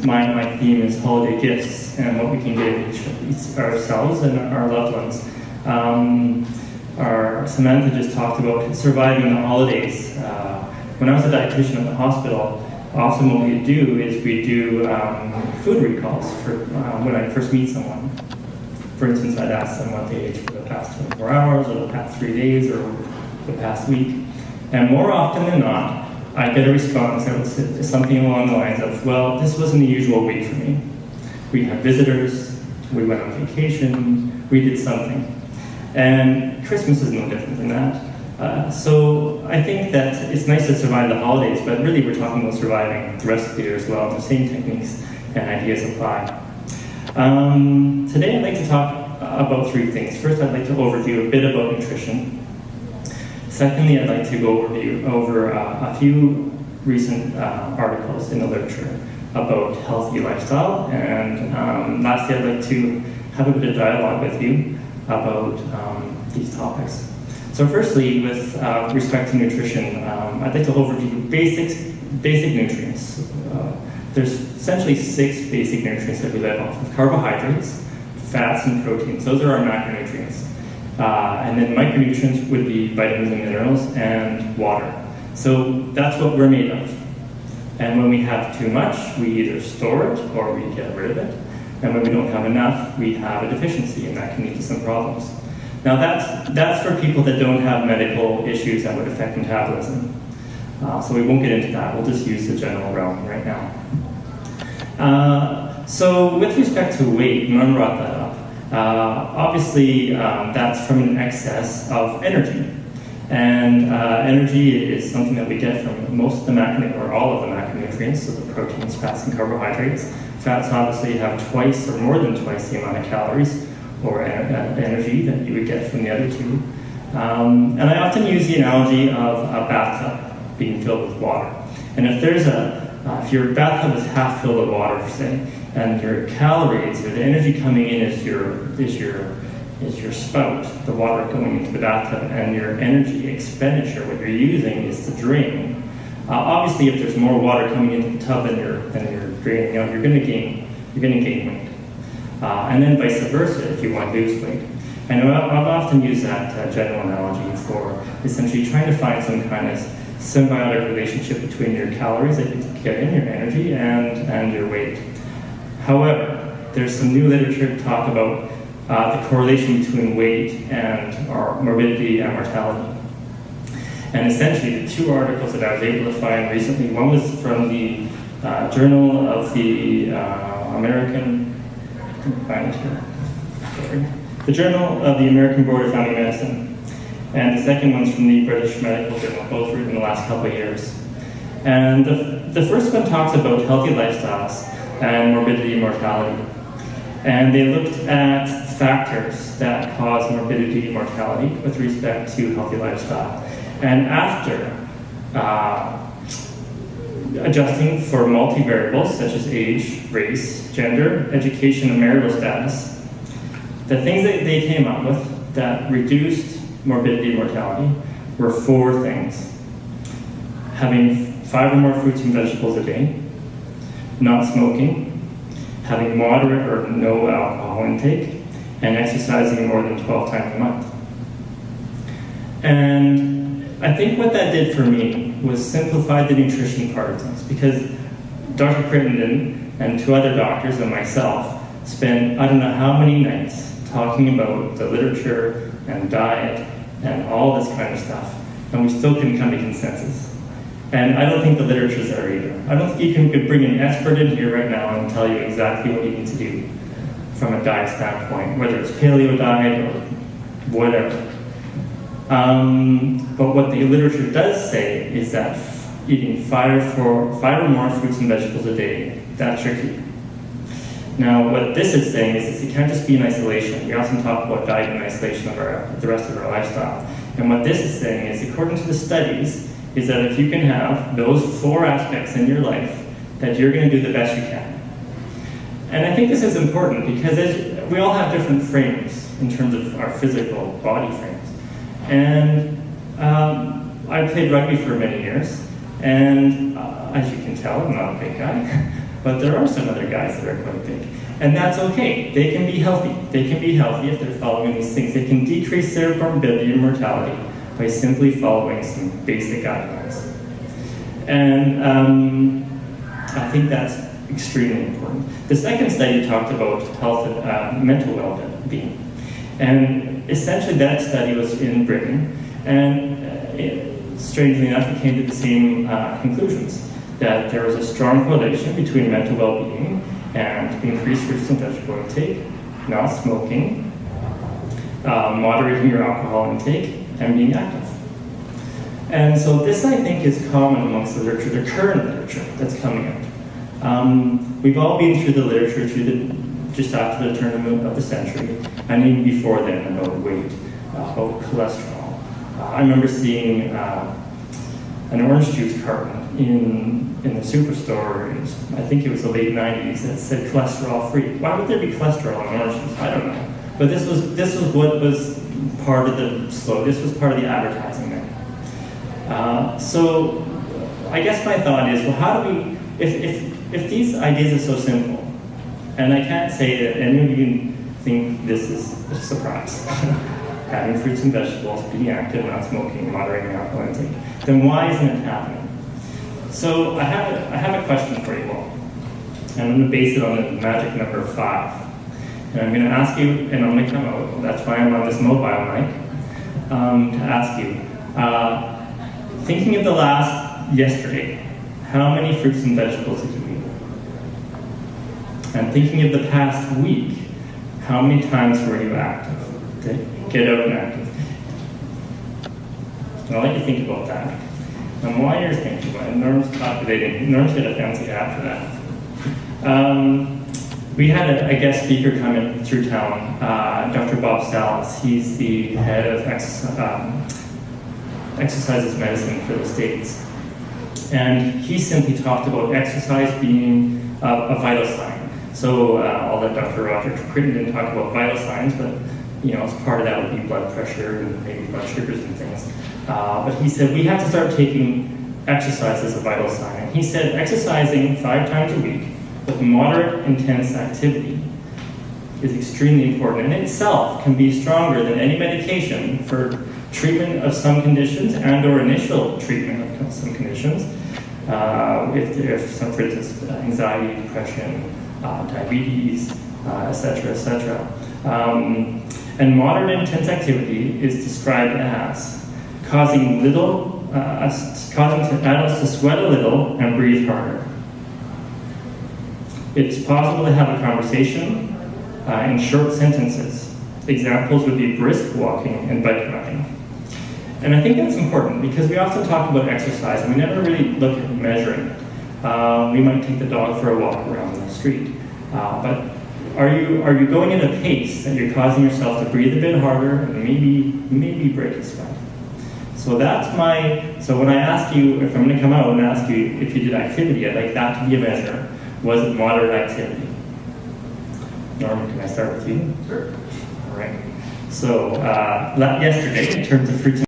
my theme is holiday gifts and what we can give ourselves and our loved ones. Samantha just talked about surviving the holidays. When I was a dietitian at the hospital, often what we do is we do food recalls for when I first meet someone. For instance, I'd ask them what they ate for the past 24 hours, or the past 3 days, or the past week. And more often than not, I get a response that was something along the lines of, well, this wasn't the usual week for me. We had visitors, we went on vacation, we did something. And Christmas is no different than that. So I think that it's nice to survive the holidays, but really we're talking about surviving the rest of the year as well. The same techniques and ideas apply. Today I'd like to talk about 3 things. First, I'd like to overview a bit about nutrition. Secondly, I'd like to go over a few recent articles in the literature about healthy lifestyle. And lastly, I'd like to have a bit of dialogue with you about these topics. So firstly, with respect to nutrition, I'd like to overview basic nutrients. There's essentially 6 basic nutrients that we live off of: carbohydrates, fats, and proteins. Those are our macronutrients. And then micronutrients would be vitamins and minerals and water. So that's what we're made of. And when we have too much, we either store it or we get rid of it. And when we don't have enough, we have a deficiency, and that can lead to some problems. Now that's for people that don't have medical issues that would affect metabolism. So we won't get into that. We'll just use the general realm right now. So with respect to weight, Norm brought that up. Obviously, that's from an excess of energy. And energy is something that we get from most of the macronutrients, or all of the macronutrients, so the proteins, fats, and carbohydrates. Fats obviously have twice or more than twice the amount of calories or energy that you would get from the other 2. And I often use the analogy of a bathtub being filled with water. And if your bathtub is half filled with water, say, and your calories or the energy coming in is your spout, the water going into the bathtub, and your energy expenditure, what you're using, is the drain. Obviously, if there's more water coming into the tub than you're draining out, you're going to gain weight. And then vice versa if you want to lose weight. And I've often used that general analogy for essentially trying to find some kind of symbiotic relationship between your calories that you get in, your energy, and your weight. However, there's some new literature to talk about the correlation between weight and our morbidity and mortality. And essentially, the 2 articles that I was able to find recently, one was from the Journal of the the Journal of the American Board of Family Medicine, and the second one's from the British Medical Journal, both written in the last couple of years. And the first one talks about healthy lifestyles and morbidity and mortality. And they looked at factors that cause morbidity and mortality with respect to healthy lifestyle. And after adjusting for multivariables such as age, race, gender, education, and marital status, the things that they came up with that reduced morbidity and mortality were 4 things: having 5 or more fruits and vegetables a day, not smoking, having moderate or no alcohol intake, and exercising more than 12 times a month. And I think what that did for me was simplify the nutrition part of things, because Dr. Crittenden and 2 other doctors and myself spent I don't know how many nights talking about the literature and diet and all this kind of stuff, and we still couldn't come to consensus. And I don't think the literature's there either. I don't think you could bring an expert in here right now and tell you exactly what you need to do from a diet standpoint, whether it's paleo diet or whatever. But what the literature does say is that eating 5 or more fruits and vegetables a day, that's your key. Now, what this is saying is it can't just be in isolation. We often talk about diet in isolation of the rest of our lifestyle. And what this is saying is, according to the studies, is that if you can have those 4 aspects in your life, that you're going to do the best you can. And I think this is important because we all have different frames in terms of our physical body frames. And I played rugby for many years, And as you can tell, I'm not a big guy, but there are some other guys that are quite big. And that's okay. They can be healthy. They can be healthy if they're following these things. They can decrease their morbidity and mortality by simply following some basic guidelines. And I think that's extremely important. The second study talked about health and mental well-being. And essentially that study was in Britain. And strangely enough, it came to the same conclusions, that there was a strong correlation between mental well-being and increased fruits and vegetable intake, not smoking, moderating your alcohol intake, and being active. And so this, I think, is common amongst the literature, the current literature that's coming out. We've all been through the literature just after the turn of the century, and even before then, about weight, about cholesterol. I remember seeing an orange juice carton in the superstore. I think it was the late 90s, that said cholesterol free. Why would there be cholesterol in orange juice? I don't know. But this was what was part of the slogan. This was part of the advertising there. So I guess my thought is, well, how do we, if these ideas are so simple, and I can't say that any of you think this is a surprise, having fruits and vegetables, being active, not smoking, moderating alcohol intake, then why isn't it happening? So I have a question for you all, and I'm going to base it on the magic number 5. And I'm going to ask you, and I'm going to come out, that's why I'm on this mobile mic, to ask you, thinking of the last yesterday, how many fruits and vegetables did you eat? And thinking of the past week, how many times were you active? Okay? Get out and active. I'll let you think about that. And while you're thinking about it, Norm's calculating. Norm's got a fancy app for that. We had a guest speaker come in through town, Dr. Bob Salas. He's the head of exercise medicine for the States. And he simply talked about exercise being a vital sign. So I'll let Dr. Roger Crittenden talk about vital signs, but as part of that would be blood pressure and maybe blood sugars and things. But he said we have to start taking exercise as a vital sign. And he said exercising 5 times a week with moderate, intense activity is extremely important, and itself can be stronger than any medication for treatment of some conditions and/or initial treatment of some conditions. If some, for instance, anxiety, depression, diabetes, etc., etc. And moderate intense activity is described as causing adults to sweat a little and breathe harder. It's possible to have a conversation in short sentences. Examples would be brisk walking and bike riding. And I think that's important because we often talk about exercise and we never really look at measuring it. We might take the dog for a walk around the street. But are you going at a pace that you're causing yourself to breathe a bit harder and maybe break a sweat? So so when I ask you, if I'm going to come out and ask you if you did activity, I'd like that to be a measure. Was it moderate activity? Norm, can I start with you? Sure. All right. So yesterday, in terms of fruits and